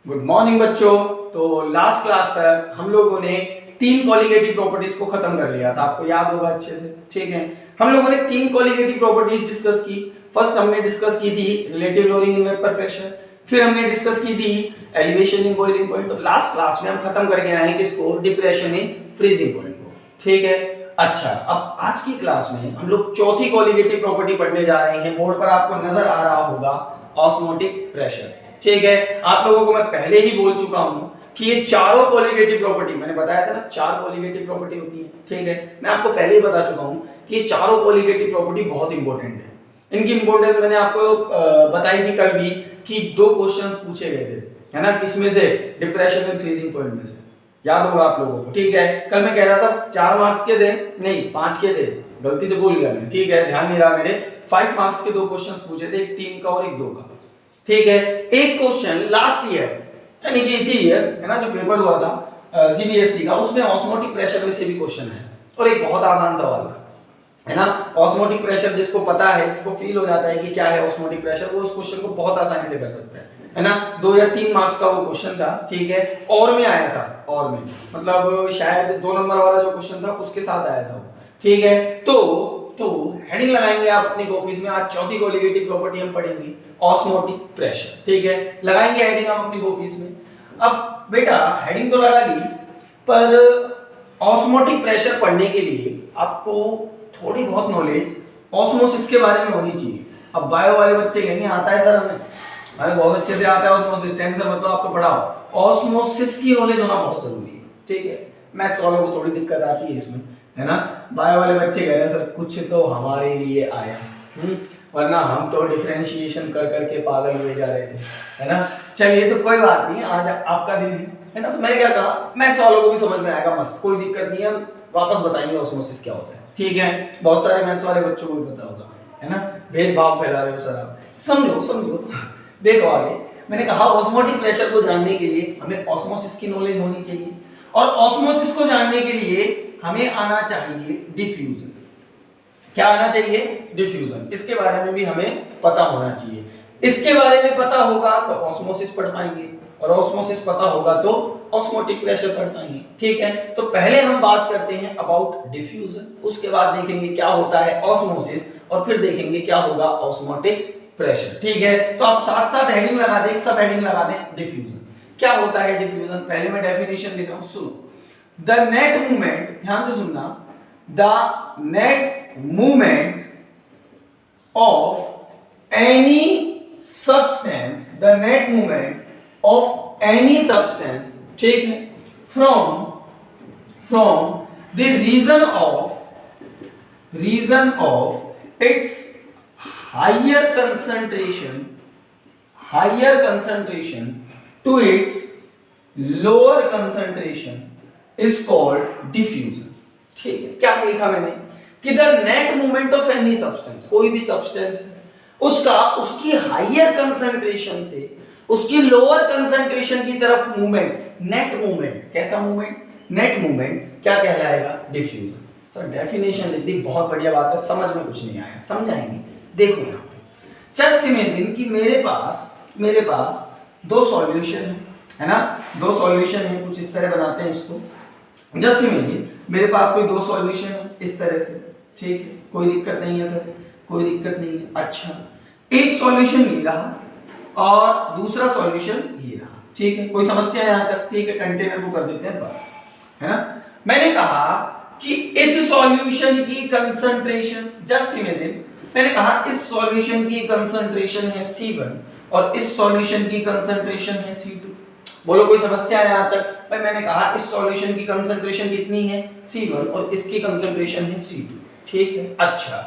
Good morning बच्चों। तो last class तक हम लोगों ने तीन कॉलिगेटिव प्रॉपर्टीज को खत्म कर लिया था, आपको याद होगा अच्छे से। ठीक है, हम लोगों ने तीन कॉलिगेटिव प्रॉपर्टीज डिस्कस की। फर्स्ट हमने डिस्कस की थी relative loading in vapour pressure, फिर हमने डिस्कस की थी एलिवेशन इन बॉइलिंग पॉइंट। तो लास्ट क्लास में हम खत्म करके आए किसको? डिप्रेशन इन फ्रीजिंग पॉइंट को। ठीक है, अच्छा अब आज की क्लास में हम लोग चौथी कॉलिगेटिव प्रॉपर्टी पढ़ने जा रहे हैं। बोर्ड पर आपको नजर आ रहा होगा ऑस्मोटिक प्रेशर। ठीक है, आप लोगों को मैं पहले ही बोल चुका हूं कि ये चारों कॉलिगेटिव प्रॉपर्टी, मैंने बताया था ना चार कॉलिगेटिव प्रॉपर्टी होती है। ठीक है, मैं आपको पहले ही बता चुका हूं कि ये चारों कॉलिगेटिव प्रॉपर्टी बहुत इंपॉर्टेंट है। इनकी इंपॉर्टेंस मैंने आपको बताई थी कल भी कि दो क्वेश्चंस पूछे गए थे, है ना, किसमें से? डिप्रेशन एंड फ्रीजिंग पॉइंट में से। याद होगा आप लोगों को। ठीक है, कल मैं कह रहा था 4 मार्क्स के थे, नहीं 5 के थे, गलती से भूल गया मैं। ठीक है, ध्यान नहीं रहा मेरे। 5 मार्क्स के दो क्वेश्चंस पूछे थे, एक 3 का और एक 2 का। ठीक है, एक क्वेश्चन लास्ट ईयर यानी कि इसी ईयर, है ना, जो पेपर हुआ था सीबीएसई का, उसमें ऑस्मोटिक प्रेशर में से भी क्वेश्चन है और एक बहुत आसान सवाल था, है ना। ऑस्मोटिक प्रेशर जिसको पता है, जिसको फील हो जाता है कि क्या है ऑस्मोटिक प्रेशर, वो उस क्वेश्चन को बहुत आसानी से कर सकता है ना। 2 या 3 मार्क्स का वो क्वेश्चन था। ठीक है, और में आया था, और में मतलब शायद 2 नंबर वाला जो क्वेश्चन था उसके साथ आया था। ठीक है, तो हेडिंग लगाएंगे आप अपनी कॉपीज में। आज चौथी कॉलिगेटिव प्रॉपर्टी हम पढ़ेंगे, ऑस्मोटिक प्रेशर। ठीक है, लगाएंगे हेडिंग आप अपनी कॉपीज में। अब बेटा हेडिंग तो लगा ली, पर ऑस्मोटिक प्रेशर पढ़ने के लिए आपको थोड़ी बहुत नॉलेज ऑस्मोसिस के बारे में होनी चाहिए। अब बायो वाले बच्चे कहेंगे आता है सर हमें बहुत अच्छे से आता है ऑस्मोसिस, टेंशन मतलब आप तो पढ़ाओ। ऑस्मोसिस की नॉलेज होना बहुत जरूरी है। ठीक है, मैथ्स वालों को थोड़ी दिक्कत आती है इसमें, है ना। बायो वाले बच्चे कह रहे हैं सर कुछ तो हमारे लिए आया, वरना हम तो डिफरेंशिएशन कर करके पागल हुए जा रहे थे, है ना। चलिए तो कोई बात नहीं, आज आपका दिन है ना। तो मैंने क्या कहा, मैथ्स वालों को भी समझ में आएगा, मस्त, कोई दिक्कत नहीं है। हम वापस बताएंगे ऑस्मोसिस क्या होता है। ठीक है, बहुत सारे मैथ्स वाले बच्चों को भी पता होगा, है ना। भेदभाव फैला रहे हो सर आप, समझो देखो आगे मैंने कहा ऑस्मोटिक प्रेशर को जानने के लिए हमें ऑस्मोसिस की नॉलेज होनी चाहिए, और ऑस्मोसिस को जानने के लिए हमें आना चाहिए डिफ्यूजन। क्या आना चाहिए? डिफ्यूजन। इसके बारे में भी हमें पता होना चाहिए। इसके बारे में पता होगा तो ऑस्मोसिस पढ़ पाएंगे, और ऑस्मोसिस पता होगा तो ऑस्मोटिक प्रेशर पढ़ पाएंगे। ठीक है, तो पहले हम बात करते हैं अबाउट डिफ्यूजन, उसके बाद देखेंगे क्या होता है ऑस्मोसिस, और फिर देखेंगे क्या होगा ऑस्मोटिक प्रेशर। ठीक है, तो आप साथ साथ हेडिंग लगा दें, सब हेडिंग लगा दें डिफ्यूजन। क्या होता है डिफ्यूजन? पहले मैं डेफिनेशन लिख रहा हूं, सुनो। द नेट मूवमेंट, ध्यान से सुनना, the net movement of any substance, the net movement of any substance, ठीक है, from the region of its higher concentration to its lower concentration is called diffusion। ठीक है, क्या लिखा मैंने कि the net movement of any substance, कोई भी सब्सटेंस है उसका उसकी हाइयर कंसंट्रेशन से उसकी लोअर कंसंट्रेशन की तरफ मूवमेंट, नेट मूवमेंट, कैसा मूवमेंट? नेट मूवमेंट क्या कहलाएगा? डिफ्यूजन। सर डेफिनेशन लिख दी, बहुत बढ़िया बात है, समझ में कुछ नहीं आया, समझाएंगे। देखो यहाँ पे जस्ट इमेजिन कि मेरे पास 2 सॉल्यूशन है ना, 2 सॉल्यूशन है, कुछ इस तरह बनाते हैं इसको। जस्ट इमेजिन मेरे पास कोई 2 सॉल्यूशन है इस तरह से। ठीक है, कोई दिक्कत नहीं है सर, कोई दिक्कत नहीं है। अच्छा, एक सॉल्यूशन ये रहा और दूसरा सॉल्यूशन ये रहा। ठीक है, कोई समस्या यहाँ तक? ठीक है, कंटेनर को कर देते हैं बंद, है ना। मैंने कहा कि इस सॉल्यूशन की कंसंट्रेशन, जस्ट इमेजिन मैंने कहा इस सॉल्यूशन की कंसंट्रेशन है C1 और इस सॉल्यूशन की कंसंट्रेशन है C2। बोलो कोई समस्या है यहाँ तक? भाई मैंने कहा इस सॉल्यूशन की कंसंट्रेशन कितनी है? C1 और इसकी कंसंट्रेशन है C2। ठीक है, अच्छा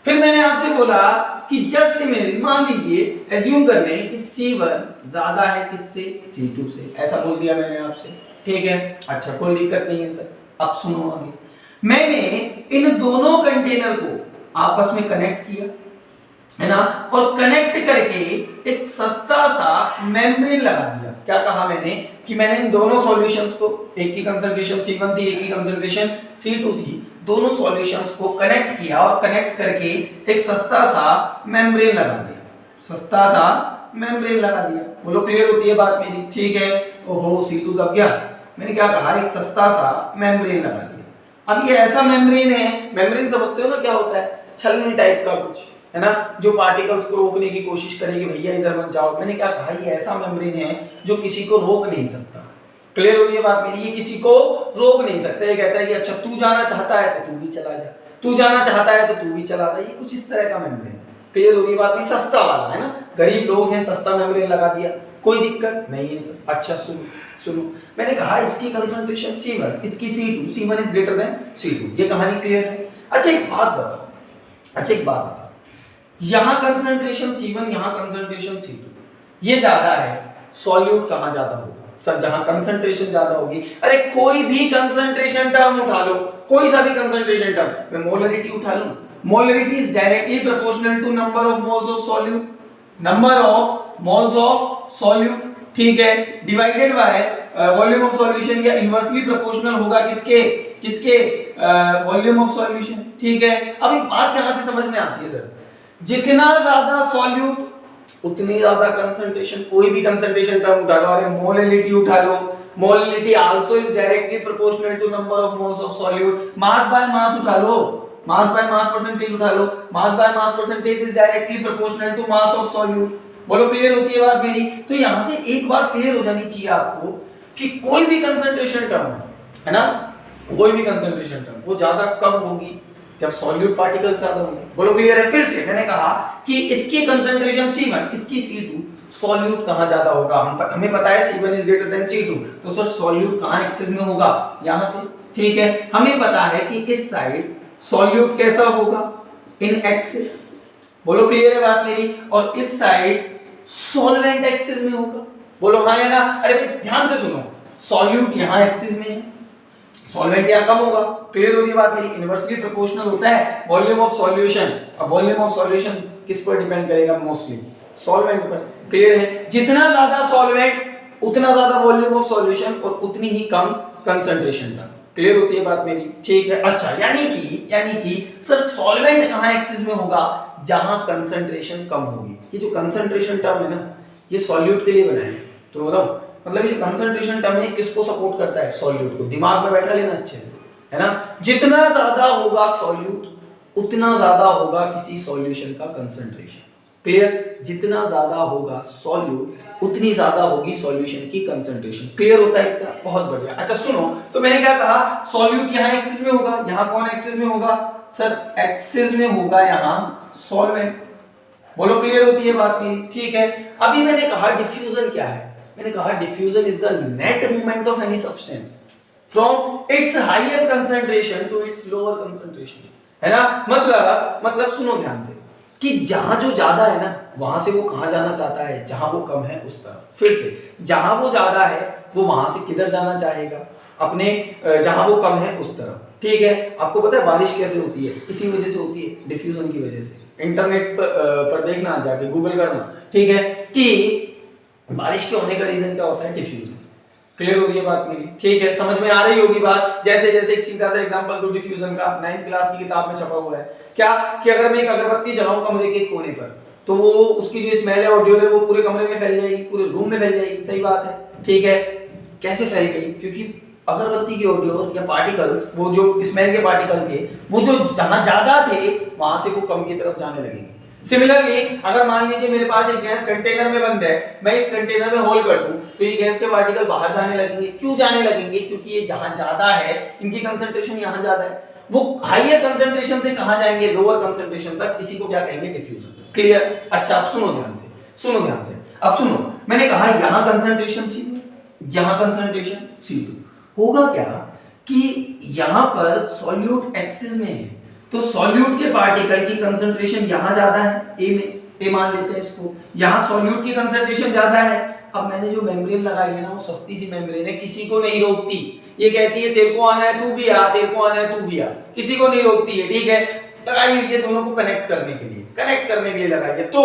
फिर मैंने आपसे बोला कि जस्ट इमेजिन, मान लीजिए एज्यूम कर रहे हैं कि C1 ज्यादा है किससे? C2 से, ऐसा बोल दिया मैंने आपसे। ठीक है, अच्छा कोई दिक्कत नहीं है सर। अब सुनो आगे, मैंने इन दोनों कंटेनर को आपस में कनेक्ट किया, है ना, और कनेक्ट करके एक सस्ता सा मेम्ब्रेन लगा दिया। क्या कहा मैंने कि मैंने इन दोनों सॉल्यूशंस को, एक की कंसंट्रेशन C1 थी, एक की कंसंट्रेशन C2 थी, दोनों सॉल्यूशंस को कनेक्ट किया और कनेक्ट करके एक सस्ता सा मेम्ब्रेन लगा दिया। सस्ता सा मेम्ब्रेन लगा दिया। बोलो क्लियर होती है बात मेरी? ठीक है। ओहो C2 दब गया, मैंने क्या कहा, एक सस्ता सा मेम्ब्रेन लगा दिया। अब ये ऐसा मेम्ब्रेन है, मेम्ब्रेन समझते हो ना क्या होता है, छलनी टाइप का कुछ है ना, जो पार्टिकल्स को रोकने की कोशिश करेगी भैया इधर मत जाओ। मैंने क्या कहा, ये ऐसा मेम्ब्रेन है जो किसी को रोक नहीं सकता। क्लियर हो रही है बात मेरी? ये किसी को रोक नहीं सकता। ये कहता है कि अच्छा तू जाना चाहता है तो तू भी चला जा, तू जाना चाहता है तो तू भी चला जा। ये कुछ इस तरह का मेम्ब्रेन। क्लियर हो रही है बात मेरी? सस्ता वाला है ना, गरीब लोग हैं, सस्ता मेम्ब्रेन लगा दिया, कोई दिक्कत नहीं है सर। अच्छा सुनो, मैंने कहा इसकी कंसंट्रेशन C1, इसकी C2, C1 is greater than C2। ये कहानी क्लियर है? अच्छा एक बात बताओ, यहाँ कंसंट्रेशन C1, यहाँ कंसंट्रेशन C2, ये ज्यादा है, सॉल्यूट कहाँ ज्यादा होगा? सर जहां कंसंट्रेशन ज्यादा होगी। अरे कोई भी कंसंट्रेशन टर्म उठा लो, कोई सा भी कंसंट्रेशन टर्म, मैं मोलरिटी उठा लूं, molarity is directly proportional to number of moles of solute, number of moles of solute, ठीक है, divided by volume of solution, या इनवर्सली प्रोपोर्शनल होगा किसके वॉल्यूम ऑफ सॉल्यूशन। ठीक है। अब एक बात कहां से समझ में आती है सर, जितना ज्यादा सॉल्यूट उतनी ज्यादा कंसंट्रेशन। कोई भी कंसंट्रेशन टर्म उठा लो, अरे मोलरिटी उठा लो, molarity also is directly proportional to number of moles of solute. Mass by mass उठा लो, मास बाय मास परसेंटेज उठा लो, mass by mass percentage is directly proportional to mass of solute. बोलो clear होती है बात मेरी? तो यहां से एक बात क्लियर हो जानी चाहिए आपको कि कोई भी कंसंट्रेशन टर्म है ना, कोई भी कंसंट्रेशन टर्म वो ज्यादा कब होगी जब सॉल्यूट पार्टिकल्स ज्यादा होंगे। बोलो क्लियर है? फिर से मैंने कहा कि इसकी कंसंट्रेशन C1, इसकी C2, सॉल्यूट कहां ज्यादा होगा? हमें पता है C1 is greater than C2, तो सर सॉल्यूट कहां एक्सिस में होगा? यहां पे। ठीक है। हमें पता है कि इस साइड सॉल्यूट कैसा होगा? इन एक्सिस। बोलो क्लियर है बात मेरी? और इस साइड सॉल्वेंट एक्सिस में होगा। बोलो हाँ या ना? अरे भाई ध्यान से सुनो, सॉल्यूट यहां एक्सिस में है, सॉल्वेंट यहाँ कम होगा। क्लियर हो रही है बात मेरी? इनवर्सली प्रोपोर्शनल होता है वॉल्यूम ऑफ सॉल्यूशन। अब वॉल्यूम ऑफ सॉल्यूशन किस पर डिपेंड करेगा? मोस्टली सॉल्वेंट पर। क्लियर है? जितना ज्यादा सॉल्वेंट उतना ज्यादा वॉल्यूम ऑफ सॉल्यूशन और उतनी ही कम कंसंट्रेशन का। क्लियर होती है बात मेरी? ठीक है। अच्छा यानी कि सर सॉल्वेंट कहां एक्सिस में होगा? जहां कंसंट्रेशन कम होगी। ये जो कंसंट्रेशन टर्म है ना, ये सॉल्यूट के लिए बना है। तो बताओ मतलब ये कंसंट्रेशन टर्म है किसको सपोर्ट करता है? सॉल्यूट को। दिमाग में बैठा लेना अच्छे से, है ना? जितना ज्यादा होगा सॉल्यूट उतना ज्यादा होगा किसी सॉल्यूशन का कंसंट्रेशन। क्लियर? जितना ज्यादा होगा सॉल्यूट उतनी ज्यादा होगी सॉल्यूशन की कंसंट्रेशन। क्लियर होता है इतना? बहुत बढ़िया। अच्छा सुनो, तो मैंने क्या कहा, सॉल्यूट यहाँ एक्सिस में होगा। यहाँ कौन एक्सिस में होगा? सर एक्सिस में होगा यहाँ सॉल्वेंट। बोलो क्लियर होती है बात मेरी? ठीक है। अभी मैंने कहा डिफ्यूजन क्या है? मैंने कहा diffusion is the net movement of any substance from its higher concentration to its lower concentration, है ना? मतलब सुनो ध्यान से कि जहां जो ज्यादा है ना, वहां से वो कहां जाना चाहता है? जहां वो कम है उस तरफ। फिर से, जहां वो ज्यादा है वो वहां से किधर जाना चाहेगा? अपने जहां वो कम है उस तरफ। ठीक है। आपको पता है बारिश कैसे होती है? इसी वजह से होती है, डिफ्यूजन की वजह से। इंटरनेट पर देखना, जाके गूगल करना, ठीक है, कि बारिश के होने का रीजन क्या होता है? डिफ्यूजन। क्लियर हो रही है बात मेरी? ठीक है। समझ में आ रही होगी बात? जैसे एक सीधा सा एग्जांपल दो डिफ्यूजन का, 9th क्लास की किताब में छपा हुआ है। क्या कि अगर मैं एक अगरबत्ती जलाऊं कमरे के कोने पर, तो वो उसकी जो स्मेल है, ऑडियो है, वो पूरे कमरे में फैल जाएगी, पूरे रूम में फैल जाएगी। सही बात है? ठीक है। कैसे फैल गई? क्योंकि अगरबत्ती की ऑडियो या पार्टिकल्स, वो जो स्मेल के पार्टिकल थे, वो जो जहां ज्यादा थे वहां से वो कम की तरफ जाने लगेंगे। सिमिलरली अगर मान लीजिए मेरे पास एक गैस कंटेनर में बंद है, मैं इस कंटेनर में होल कर दूं, तो ये गैस के पार्टिकल बाहर जाने लगेंगे। क्यों जाने लगेंगे? क्योंकि ये जहां ज्यादा है, इनकी कंसंट्रेशन यहां ज्यादा है, वो हाईयर कंसंट्रेशन से कहां जाएंगे? लोअर कंसंट्रेशन तक। इसी को क्या कहेंगे? डिफ्यूजन। क्लियर? अच्छा अब सुनो ध्यान से। अब सुनो, मैंने कहा यहां कंसंट्रेशन C1, यहां कंसंट्रेशन C2। होगा क्या कि यहां पर सॉल्यूट एक्सिस में है, तो सॉल्यूट के पार्टिकल की कंसंट्रेशन यहां ज्यादा है, ए में, ए मान लेते हैं इसको। यहां सॉल्यूट की कंसंट्रेशन ज्यादा है। अब मैंने जो मेम्ब्रेन लगाई है ना, वो सस्ती सी मेम्ब्रेन है, किसी को नहीं रोकती। ये कहती है तेरे को आना है तू भी आ, तेरे को आना है तू भी आ, किसी को नहीं रोकती है। ठीक है। लगाई हुई है दोनों को कनेक्ट करने के लिए लगाई है। तो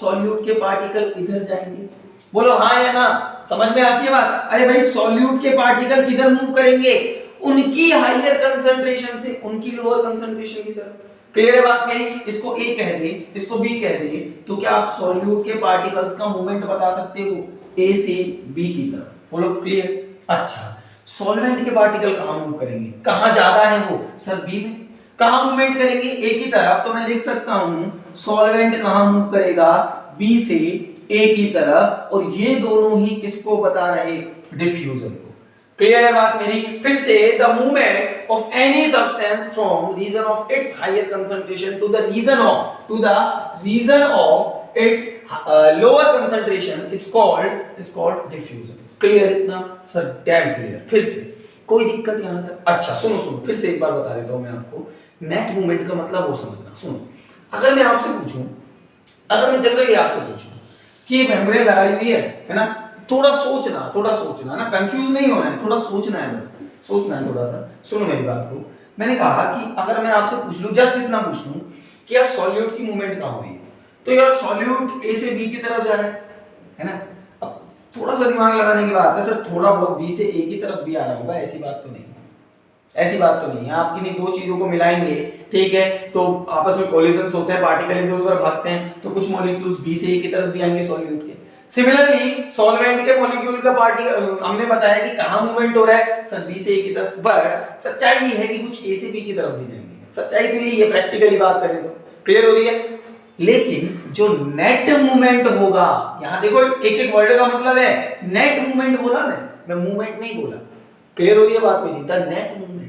सॉल्यूट के पार्टिकल इधर जाएंगे। बोलो हाँ या ना? समझ में आती है बात? अरे भाई सॉल्यूट के पार्टिकल किधर मूव करेंगे? उनकी हाईयर कंसंट्रेशन से उनकी लोअर कंसंट्रेशन की तरफ। क्लियर है बात मेरी? इसको ए कह दे, इसको बी कह दे, तो क्या आप सॉल्यूट के पार्टिकल्स का मूवमेंट बता सकते हो ए से बी की तरफ? बोलो क्लियर। अच्छा, सॉल्वेंट के पार्टिकल कहां मूव करेंगे, कहां ज्यादा है वो? सर बी में। कहां मूवमेंट करेंगे? ए की तरफ, तो मैं लिख सकता हूं सॉल्वेंट कहां मूव करेगा? बी से ए की तरफ, और ये दोनों ही किसको बता रहे? डिफ्यूजन को। क्लियर है बात मेरी? फिर से the movement of any substance from region of its higher concentration to the region of its lower concentration is called diffusion. Clear इतना? Sir damn clear. फिर से कोई दिक्कत यहां तक? अच्छा सुनो फिर से एक बार बता देता हूं मैं आपको। नेट मूवमेंट का मतलब वो समझना। सुनो, अगर मैं आपसे पूछूं, अगर मैं जनरली आपसे पूछूं कि मेम्ब्रेन लगाई हुई है ना, थोड़ा सोचना ना, कंफ्यूज नहीं होना है, थोड़ा सोचना है, बस सोचना है थोड़ा सा। सुनो मेरी बात को। मैंने कहा कि अगर मैं आपसे पूछ लूं, जस्ट इतना पूछ लूं कि यार सॉल्यूट की मूवमेंट कहां हो रही है, तो यार सॉल्यूट ए से बी की तरफ जा रहा है ना। अब थोड़ा सा दिमाग लगाने की बात है सर, थोड़ा बहुत बी से ए की तरफ भी आ रहा होगा, ऐसी बात तो नहीं है। आप किन्हीं दो चीजों को मिलाएंगे, ठीक है, तो आपस में कोलिजन्स होते हैं, पार्टिकल इधर उधर भागते हैं, तो कुछ मॉलिक्यूल्स बी से ए की तरफ भी आएंगे सॉल्यूट के। सिमिलरली सॉल्वेंट के मॉलिक्यूल का हमने बताया कि कहां मूवमेंट हो रहा है? सर बी से ए की तरफ। बट सच्चाई ये है कि कुछ ए से बी की तरफ भी जाएंगे। सच्चाई तो यही है, प्रैक्टिकली बात करें तो। क्लियर हो रही है? लेकिन जो नेट मूवमेंट होगा, यहां देखो एक एक वर्ड का मतलब है। नेट मूवमेंट बोला मैं मूवमेंट नहीं बोला। क्लियर हो रही है बात मेरी? The net movement.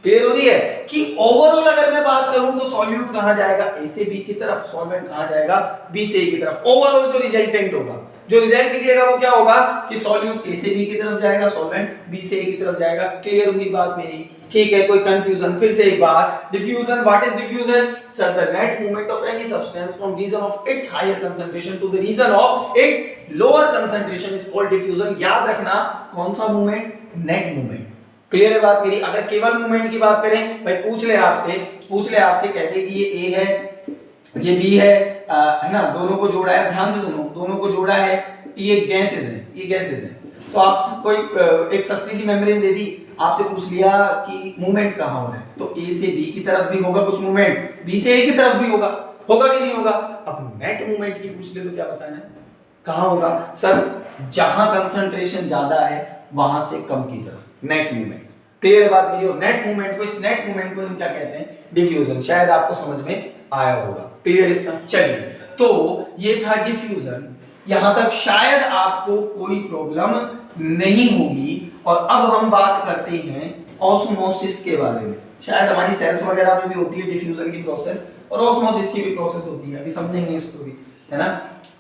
क्लियर हो रही है कि ओवरऑल अगर मैं बात करूं तो सॉल्यूट कहां जाएगा? ए से बी की तरफ, सॉल्वेंट कहां जाएगा? बी से ए की तरफ। ओवरऑल जो रिजल्टेंट होगा, जो रिजल्ट निकलेगा वो क्या होगा कि सॉल्यूट ए से बी की तरफ जाएगा, सॉल्वेंट बी से ए की तरफ जाएगा। क्लियर हुई बात मेरी? ठीक है, कोई कंफ्यूजन? फिर से एक बार, diffusion, what is diffusion? Sir the net movement of any substance from region of its higher concentration to the region of its lower concentration is called diffusion. याद रखना, कौन सा मूवमेंट? Net movement. क्लियर है बात मेरी? अगर केवल movement की बात करें, भाई पूछ ले आपसे कहते कि ये ए है, ये बी है ना, दोनों को जोड़ा है, ध्यान से सुनो, दोनों को जोड़ा है, ये गैसेज है, तो आप कोई एक सस्ती सी मेम्ब्रेन दे दी, आपसे पूछ लिया कि मूवमेंट कहां हो रहा है, तो ए से बी की तरफ भी होगा कुछ मूवमेंट, बी से ए की तरफ भी होगा कि नहीं होगा? अब नेट मूवमेंट की पूछ ले तो क्या बताना है, कहां होगा? सर जहां कंसंट्रेशन ज्यादा है वहां से कम की तरफ, नेट मूवमेंट। क्लियर है बात मेरी? और नेट मूवमेंट को, इस नेट मूवमेंट को हम क्या कहते हैं? डिफ्यूजन। शायद आपको समझ में आया होगा। क्लियर इतना? चलिए, तो ये था डिफ्यूजन। यहां तक शायद आपको कोई प्रॉब्लम नहीं होगी। और अब हम बात करते हैं ऑस्मोसिस के बारे में। शायद हमारी सेल्स वगैरह में भी होती है डिफ्यूजन की प्रोसेस, और ऑस्मोसिस की भी प्रोसेस होती है। अभी समझेंगे इसको भी, है ना,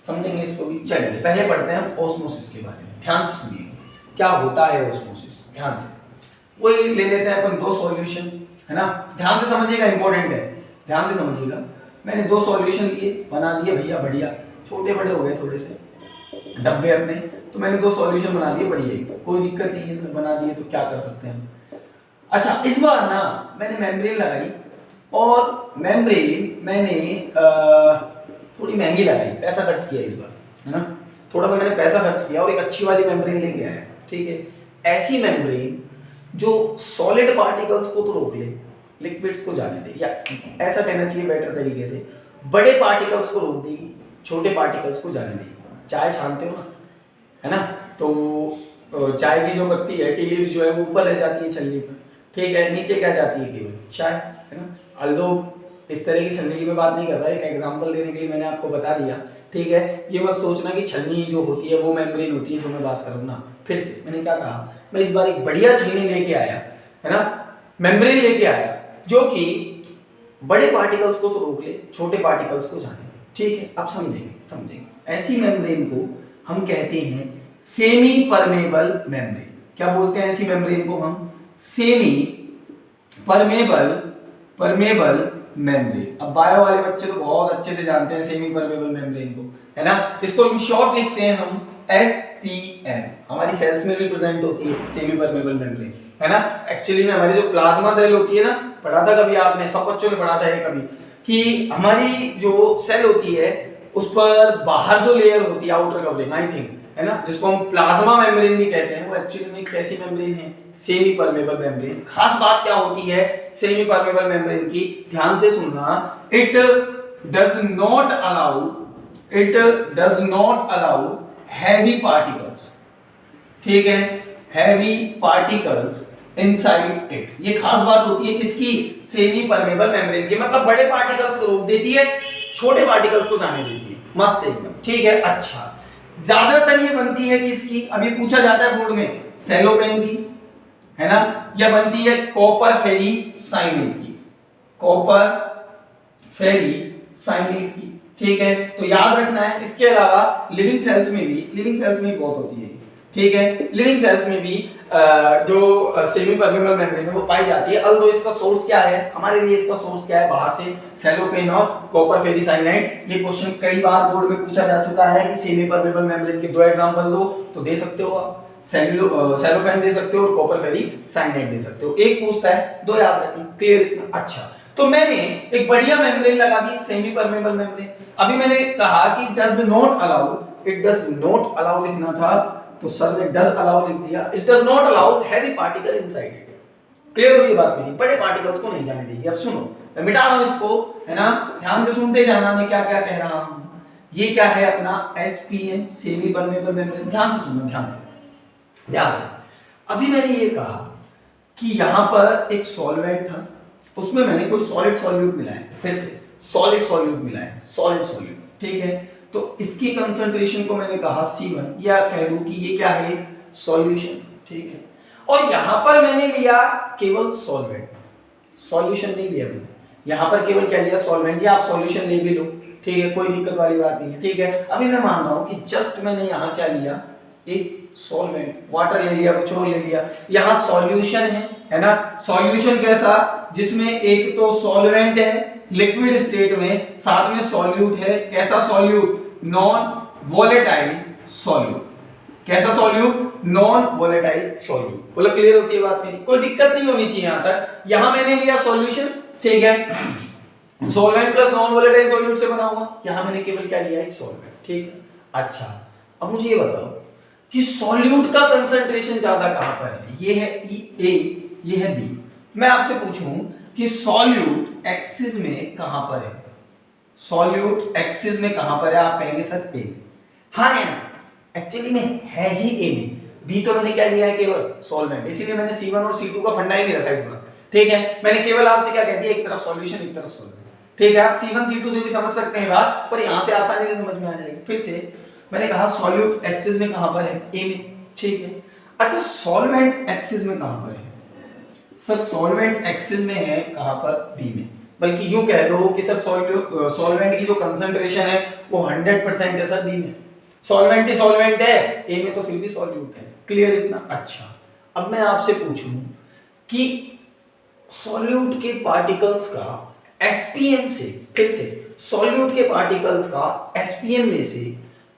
समझेंगे इसको भी। चलिए पहले पढ़ते हैं हम ऑस्मोसिस के बारे में। ध्यान से सुनिए क्या होता है ऑस्मोसिस। ध्यान से वही ले लेते हैं अपन, दो सॉल्यूशन, है ना, ध्यान से समझिएगा, इंपॉर्टेंट है, ध्यान से समझिएगा। मैंने दो सॉल्यूशन लिए, बना दिए भैया, बढ़िया, छोटे बड़े हो गए थोड़े से डब्बे अपने, तो मैंने दो सॉल्यूशन बना दिए, बढ़िया, कोई दिक्कत नहीं है, इसमें बना दिए तो क्या कर सकते हैं। अच्छा, इस बार ना मैंने मेम्ब्रेन लगाई, और मेम्ब्रेन मैंने थोड़ी महंगी लगाई, पैसा खर्च किया इस बार, है ना, थोड़ा सा मैंने पैसा खर्च किया और एक अच्छी वाली मेम्ब्रेन लेके आया। ठीक है, ऐसी मेम्ब्रेन जो सॉलिड पार्टिकल्स को तो रोक ले, लिक्विड्स को जाने दे, या ऐसा कहना चाहिए बेटर तरीके से, बड़े पार्टिकल्स को रोक देगी, छोटे पार्टिकल्स को जाने देगी। चाय छानते हो ना, है ना, तो चाय की जो पत्ती है, टी लीव्स जो है वो ऊपर रह जाती है छलनी पर, ठीक है, नीचे क्या जाती है केवल चाय, है ना। अल्दो इस तरह की छलनी की मैं बात नहीं कर रहा, एक एग्जांपल देने के लिए मैंने आपको बता दिया। ठीक है, ये मत सोचना कि छलनी जो होती है वो मेम्ब्रेन होती है जो मैं बात कर रहा हूँ ना। फिर से मैंने क्या कहा, मैं इस बार एक बढ़िया छलनी लेके आया, है ना, मेम्ब्रेन लेके आया जो कि बड़े पार्टिकल्स को तो रोक ले, छोटे पार्टिकल्स को जाने दे। ठीक है, अब समझेंगे। ऐसी मेम्ब्रेन को हम कहते हैं सेमी परमेबल मेम्ब्रेन। क्या बोलते हैं ऐसी मेम्ब्रेन को हम? Semi permeable membrane. अब बायो वाले बच्चे तो बहुत अच्छे से जानते हैं सेमी परमेबल मेम्ब्रेन को, है ना। इसको इन शॉर्ट लिखते हैं हम SPM। हमारी सेल्स में भी प्रेजेंट होती है सेमी परमेबल मेम्ब्रेन, है ना। एक्चुअली में हमारी जो प्लाज्मा सेल होती है ना, पढ़ा था कभी आपने, सब बच्चों ने पढ़ा था ये कभी, कि हमारी जो सेल होती है उस पर बाहर जो लेयर होती है आउटर कवरिंग, आई थिंक, है ना, जिसको हम प्लाज्मा मेम्ब्रेन भी कहते हैं, वो एक्चुअली में कैसी मेम्ब्रेन है, सेमी परमेबल मेम्ब्रेन। खास बात क्या होती है सेमी परमेबल मेम्ब्रेन की, ध्यान से सुनना, it does not allow heavy particles, ठीक है, हैवी पार्टिकल्स इनसाइड इट। ये खास बात होती है किसकी, सेमी परमेबल मेम्ब्रेन की, मतलब बड़े पार्टिकल्स को रोक देती है, छोटे पार्टिकल्स को जाने देती है। मस्त एकदम, ठीक है। अच्छा, ज्यादातर ये बनती है किसकी, अभी पूछा जाता है बोर्ड में, सेलोपेन की, है ना, या बनती है कॉपर फेरी साइनेट की, कॉपर फेरी साइनेट की, ठीक है। तो याद रखना है। इसके अलावा लिविंग सेल्स में भी बहुत होती है, ठीक है, लिविंग सेल्स में भी जो सेमी परमेबल मेम्ब्रेन है वो पाई जाती है। अल्दो इसका सोर्स क्या है, हमारे लिए इसका सोर्स क्या है, बाहर से सेलोपेन और कॉपर फेरी साइनाइड। ये क्वेश्चन कई बार बोर्ड में पूछा जा चुका है कि सेमी परमेबल मेम्ब्रेन के दो एग्जांपल दो, तो दे सकते हो आप, सेलोफेन दे सकते हो और कॉपर फेरी साइनाइड दे सकते हो। एक पूछता है, दो याद रखें, क्लियर इतना। अच्छा, तो मैंने एक बढ़िया मेम्ब्रेन लगा दी, सेमी परमेबल मेम्ब्रेन। अभी मैंने कहा कि इट डज नॉट अलाउ लिखना था, तो सर ने डज अलाउ लिख दिया। It does not allow heavy particle inside it. Clear हुई बात मेरी, बड़े पार्टिकल्स को नहीं जाने देगी। अब सुनो, मैं मिटा रहा हूं इसको, है ना, ध्यान से सुनते जाना मैं क्या क्या कह रहा हूं। ये क्या है अपना एसपीएम, सेमी परमेबल मेम्ब्रेन। ध्यान से सुनो, ध्यान से। अभी मैंने ये कहा कि यहां पर एक सॉल्वेंट था, उसमें मैंने कोई सॉलिड सॉल्यूट मिलाया, फिर से सॉलिड सॉल्यूट मिलाया, सॉलिड सॉल्यूट, ठीक है। तो इसकी कंसंट्रेशन को मैंने कहा C1, या कह दूं कि ये क्या है, सॉल्यूशन, ठीक है। और यहां पर मैंने लिया केवल सॉल्वेंट, सॉल्यूशन नहीं लिया मैंने, यहां पर केवल क्या लिया, सॉल्वेंट, या आप सॉल्यूशन ले भी लो, ठीक है, कोई दिक्कत वाली बात नहीं है, ठीक है। अभी मैं मान रहा हूं कि जस्ट मैंने यहां क्या लिया, एक सॉल्वेंट, वाटर ले लिया, कुछ और ले लिया, यहां सॉल्यूशन है ना, सॉल्यूशन कैसा, जिसमें एक तो सॉल्वेंट है लिक्विड स्टेट में, साथ में सॉल्यूट है, कैसा सॉल्यूट, नॉन वोलेटाइल सॉल्यूट, कैसा सॉल्यूट, नॉन वोलेटाइल सॉल्यूट। बोलो क्लियर होती है बात मेरी, कोई दिक्कत नहीं होनी चाहिए यहां तक। यहां मैंने लिया सॉल्यूशन, ठीक है, solvent plus non volatile solute से बना हुआ, यहां मैंने केवल क्या लिया, एक सॉल्वेंट, ठीक है। अच्छा, अब मुझे ये बताओ कि सॉल्यूट का कंसंट्रेशन ज्यादा कहां पर है, ये है ए, ये है बी। मैं आपसे पूछूं कि सॉल्यूट एक्सिस में कहां पर है, सॉल्यूट एक्सिस में कहां पर है, आप कहेंगे सर ए, हाँ है ना, एक्चुअली में है ही ए में, बी तो मैंने क्या लिया है, केवल सॉल्वेंट, इसीलिए मैंने C1 और C2 का फंडा ही नहीं रखा इस बार, ठीक है। मैंने केवल आपसे क्या कह दिया, एक तरफ सॉल्यूशन एक तरफ सॉल्वेंट, ठीक है। आप C1 C2 से भी समझ सकते हैं बात, पर यहां से आसानी से समझ में आ जाएगी। फिर से मैंने कहा सॉल्यूट एक्सिस में कहां पर है, ए में, ठीक है। अच्छा, सॉल्वेंट एक्सिस में कहां पर है, सर सॉल्वेंट एक्सिस में है कहां पर, बी में, बल्कि यूं कह दो कि सर सॉल्वेंट की जो कंसंट्रेशन है वो 100% है सर बी में, सॉल्वेंट ही सॉल्वेंट है, ए में तो फिर भी सॉल्यूट है, क्लियर इतना। अच्छा, अब मैं आपसे पूछूं कि सॉल्यूट के पार्टिकल्स का एसपीएम से, फिर से सॉल्यूट के पार्टिकल्स का एसपीएम में से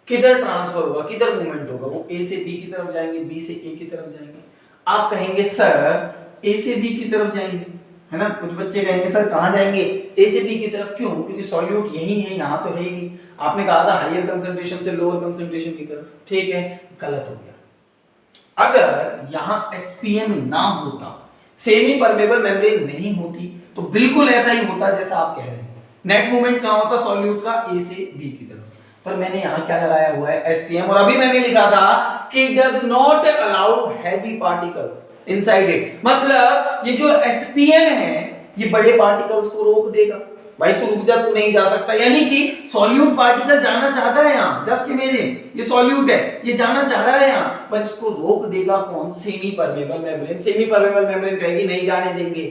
किधर ट्रांसफर होगा, किधर मूवमेंट होगा, वो ए से बी की तरफ जाएंगे, बी से ए की तरफ जाएंगे। आप कहेंगे सर ए से बी की तरफ जाएंगे, है ना, कुछ बच्चे कहेंगे सर कहां जाएंगे, ए से बी की तरफ, क्यों, क्योंकि सॉल्यूट यही है, यहां तो है ही, आपने कहा था हायर कंसंट्रेशन से लोअर कंसंट्रेशन की तरफ, ठीक है, गलत हो गया। अगर यहां एसपीएम ना होता, सेमी परमेबल मेम्ब्रेन नहीं होती, तो बिल्कुल ऐसा ही होता जैसा आप कह रहे हैं, नेट मूवमेंट कहां होता, सॉल्यूट का ए से बी की तरफ, पर मैंने यहां क्या लगाया हुआ है, एसपीएम। और अभी मैंने लिखा था कि it does not allow heavy particles inside it, मतलब ये जो एसपीएम है ये बड़े पार्टिकल्स को रोक देगा। भाई तू रुक जा, तू नहीं जा सकता, यानी कि सॉल्यूट पार्टिकल जाना चाहता है यहां, जस्ट इमेजिन ये सॉल्यूट है, ये जाना चाह रहा है यहां, पर इसको रोक देगा कौन, semi permeable membrane. Semi permeable membrane कहेगी नहीं जाने देंगे,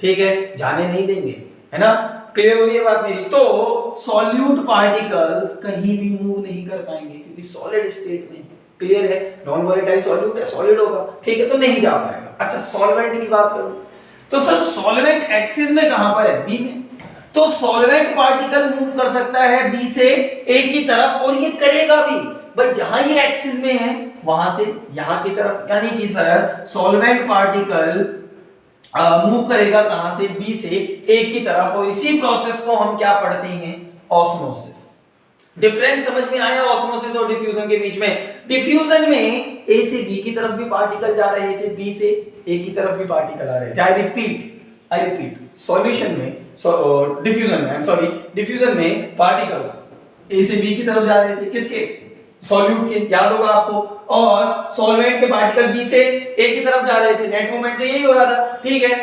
ठीक है, जाने नहीं देंगे, है ना, क्लियर हो रही है बात मेरी। तो सॉल्यूट पार्टिकल्स कहीं भी मूव नहीं कर पाएंगे क्योंकि सॉलिड स्टेट में, क्लियर है, नॉन वोलेटाइल सॉल्यूट है, सॉलिड होगा, ठीक है, तो नहीं जा पाएगा। अच्छा, सॉल्वेंट की बात करूं तो सर सॉल्वेंट एक्सिस में कहां पर है, बी में, तो सॉल्वेंट पार्टिकल मूव कर सकता है बी से ए की तरफ, और ये करेगा भी, बट जहां ये एक्सिस में है वहां से यहां की तरफ, यानी कि सर सॉल्वेंट पार्टिकल मूव करेगा कहां से, बी से ए की तरफ, और इसी प्रोसेस को हम क्या पढ़ते हैं, ऑस्मोसिस। डिफरेंस समझ में आया ऑस्मोसिस और डिफ्यूजन के बीच में? डिफ्यूजन में ए से बी की तरफ भी पार्टिकल जा रहे थे, बी से ए की तरफ भी पार्टिकल आ रहे थे। आई रिपीट सॉल्यूशन में डिफ्यूजन में, आई एम सॉरी, डिफ्यूजन में पार्टिकल्स ए से बी की तरफ जा रहे थे, किसके? सॉल्यूट के, याद होगा आपको। और सॉल्वेंट के पार्टिकल बी से ए की तरफ जा रहे थे, नेट मूवमेंट तो यही हो रहा था, ठीक है।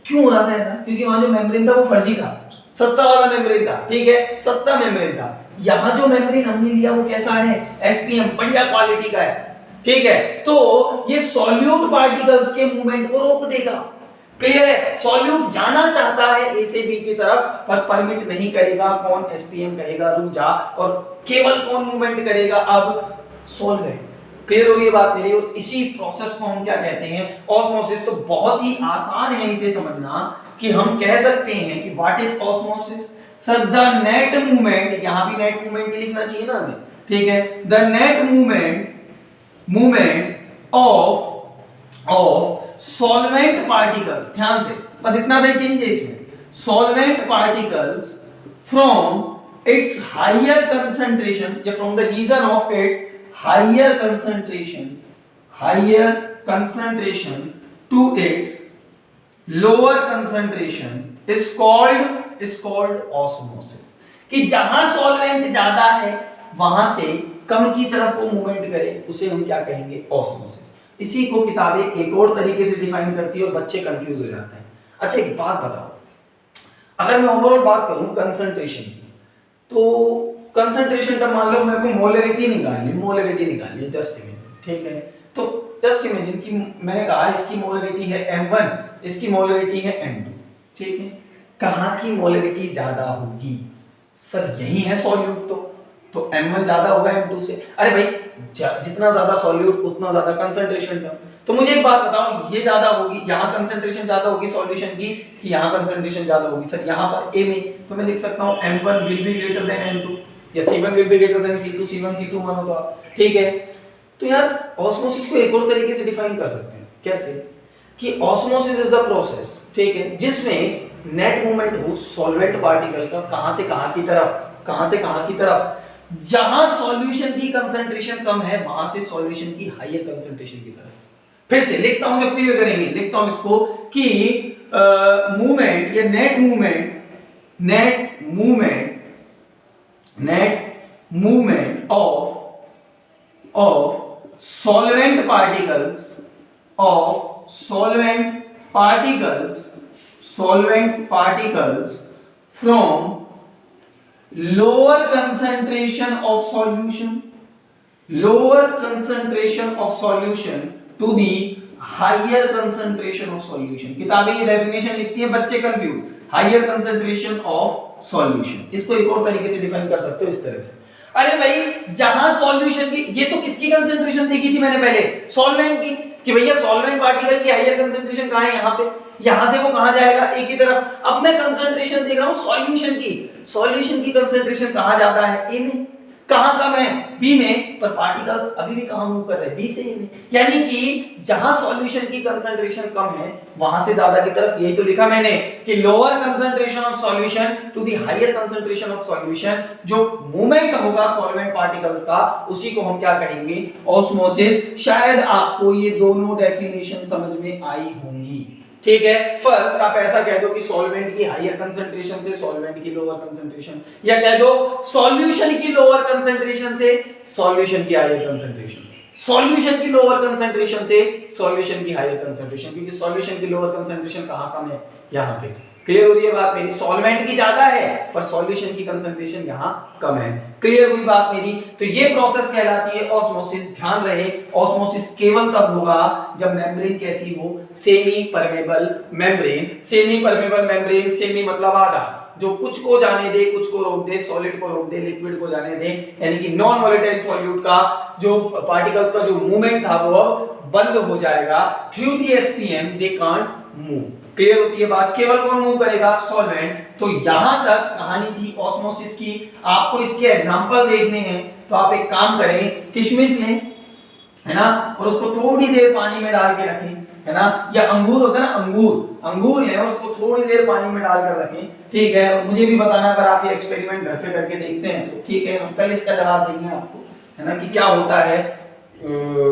क्यों हो रहा था ऐसा? क्योंकि वहां जो मेम्ब्रेन था वो फर्जी था, सस्ता वाला मेम्ब्रेन था, ठीक है, सस्ता मेम्ब्रेन था। यहाँ जो मेम्ब्रेन हमने लिया वो कैसा है? एसपीएम, बढ़िया क्वालिटी का है, ठीक है। तो ये सॉल्यूट पार्टिकल्स के मूवमेंट को रोक देगा, क्लियर है। सॉल्यूट जाना चाहता है ए से बी की तरफ पर परमिट नहीं करेगा, कौन? एसपीएम कहेगा रुक जा, और केवल कौन मूवमेंट करेगा? अब सॉल्वेंट। क्लियर हो रही है बात मेरी? और इसी प्रोसेस को हम क्या कहते हैं? ऑस्मोसिस। तो बहुत ही आसान है इसे समझना कि हम कह सकते हैं कि what is osmosis? Sir the net movement, यहां भी नेट मूवमेंट लिखना चाहिए ना हमें, ठीक है। The net movement of solvent particles, ध्यान से बस इतना सा चेंज है इसमें, solvent particles from its higher concentration या from the region of its higher concentration to its lower concentration is called osmosis। कि जहां सॉल्वेंट ज्यादा है वहां से कम की तरफ वो मूवमेंट करे, उसे हम क्या कहेंगे? ऑस्मोसिस। इसी को किताबें एक और तरीके से डिफाइन करती है और बच्चे कंफ्यूज हो जाते हैं। अच्छा एक बात बताओ, अगर मैं ओवरऑल बात करूं कंसंट्रेशन की, तो कंसंट्रेशन का मान लो मेरे को मोलरिटी निकालनी है, जस्ट इमेजिन, ठीक है। तो जस्ट इमेजिन कि मैंने कहा इसकी मोलरिटी है m1, इसकी मोलरिटी है m2, ठीक है। कहाँ की मोलरिटी ज्यादा होगी? सर यही है सॉल्यूट, तो m1 ज्यादा होगा m2 से। अरे भाई जितना ज्यादा सॉल्यूट उतना ज्यादा कंसंट्रेशन टर्म। तो मुझे एक बात बताओ, ये ज्यादा होगी, यहाँ कंसंट्रेशन ज्यादा होगी सॉल्यूशन की, कि यहाँ कंसंट्रेशन ज्यादा होगी? सर यहाँ पर a में तो मैं लिख सकता हूँ m1 will be greater than m2 या c1 will be greater than c2, c1 c2 मानो तो आप, ठीक है। तो यार ऑस्मोसिस को एक और तरीके से डिफाइन कर सकते हैं, कैसे? कि ऑस्मोसिस इज द प्रोसेस, ठीक है, जिसमें नेट मूवमेंट हो सॉल्वेंट पार्टिकल का कहां से कहां की तरफ, जहां सॉल्यूशन की कंसंट्रेशन कम है वहां से सॉल्यूशन की हायर कंसंट्रेशन की तरफ। फिर से लिखता हूं, जब क्लियर करेंगे लिखता हूं इसको कि मूवमेंट या net movement of solvent particles from lower concentration of solution to the higher concentration of solution। किताबें ये डेफिनेशन लिखती हैं, बच्चे confuse, higher concentration of solution. इसको एक और तरीके से डिफाइन कर सकते हो इस तरह से, अरे भाई जहां सॉल्यूशन की, ये तो किसकी कंसंट्रेशन देखी थी मैंने पहले? सॉल्वेंट की, कि भैया सॉल्वेंट पार्टिकल की हायर कंसंट्रेशन कहां है? यहाँ पे, यहां से वो कहां जाएगा? ए की तरफ। अब मैं कंसंट्रेशन देख रहा हूं सॉल्यूशन की कंसंट्रेशन कहां जाता है? ए में। कहां कम है? बी में। पर पार्टिकल्स अभी भी कहां मूव कर रहे हैं? बी से ए में। यानी कि जहां सॉल्यूशन की कंसंट्रेशन कम है वहां से ज्यादा की तरफ। यही तो लिखा मैंने कि lower concentration of solution to the higher concentration of solution. जो मूवमेंट होगा सॉल्वेंट पार्टिकल्स का उसी को हम क्या कहेंगे? ऑस्मोसिस। शायद आपको ये दोनों डेफिनेशन समझ में आई होंगी, ठीक है। फर्स्ट आप ऐसा कह दो कि सॉल्वेंट की हायर कंसंट्रेशन से सॉल्वेंट की लोअर कंसंट्रेशन, या कह दो सॉल्यूशन की लोअर कंसंट्रेशन से सॉल्यूशन की हायर कंसंट्रेशन, सॉल्यूशन की लोअर कंसंट्रेशन से सॉल्यूशन की हायर कंसंट्रेशन, क्योंकि सॉल्यूशन की लोअर कंसंट्रेशन कहां कम है? यहां पे। क्लियर हो रही है बात मेरी? सॉल्वेंट की ज्यादा है पर सॉल्यूशन की कंसंट्रेशन यहां कम है। क्लियर हुई बात मेरी? तो ये प्रोसेस कहलाती है ऑस्मोसिस। ध्यान रहे ऑस्मोसिस केवल तब होगा जब मेम्ब्रेन कैसी हो? Semi permeable membrane. Semi permeable membrane, semi मतलब आधा, जो कुछ को जाने दे, कुछ को रोक दे, सॉलिड को रोक दे, लिक्विड को जाने दे, यानी कि नॉन वोलेटाइल सॉल्यूट का जो पार्टिकल्स का जो मूवमेंट था वो अब बंद हो जाएगा। Through the SPM they can't move. Clear होती है बात? केवल कौन मूव करेगा? सॉल्वेंट। तो यहां तक कहानी थी ऑस्मोसिस की। आपको इसके एग्जांपल देखने हैं तो आप एक काम करें, किशमिश लें, है ना, और उसको थोड़ी देर पानी में डाल के रखें, है ना, या अंगूर होता है ना, अंगूर लें, उसको थोड़ी देर पानी में डालकर रखें, ठीक है, मुझे भी बताना अगर आप ये एक्सपेरिमेंट घर पे करके देखते हैं तो ठीक है, हम कल इसका जवाब देंगे आपको, है ना, कि क्या होता है।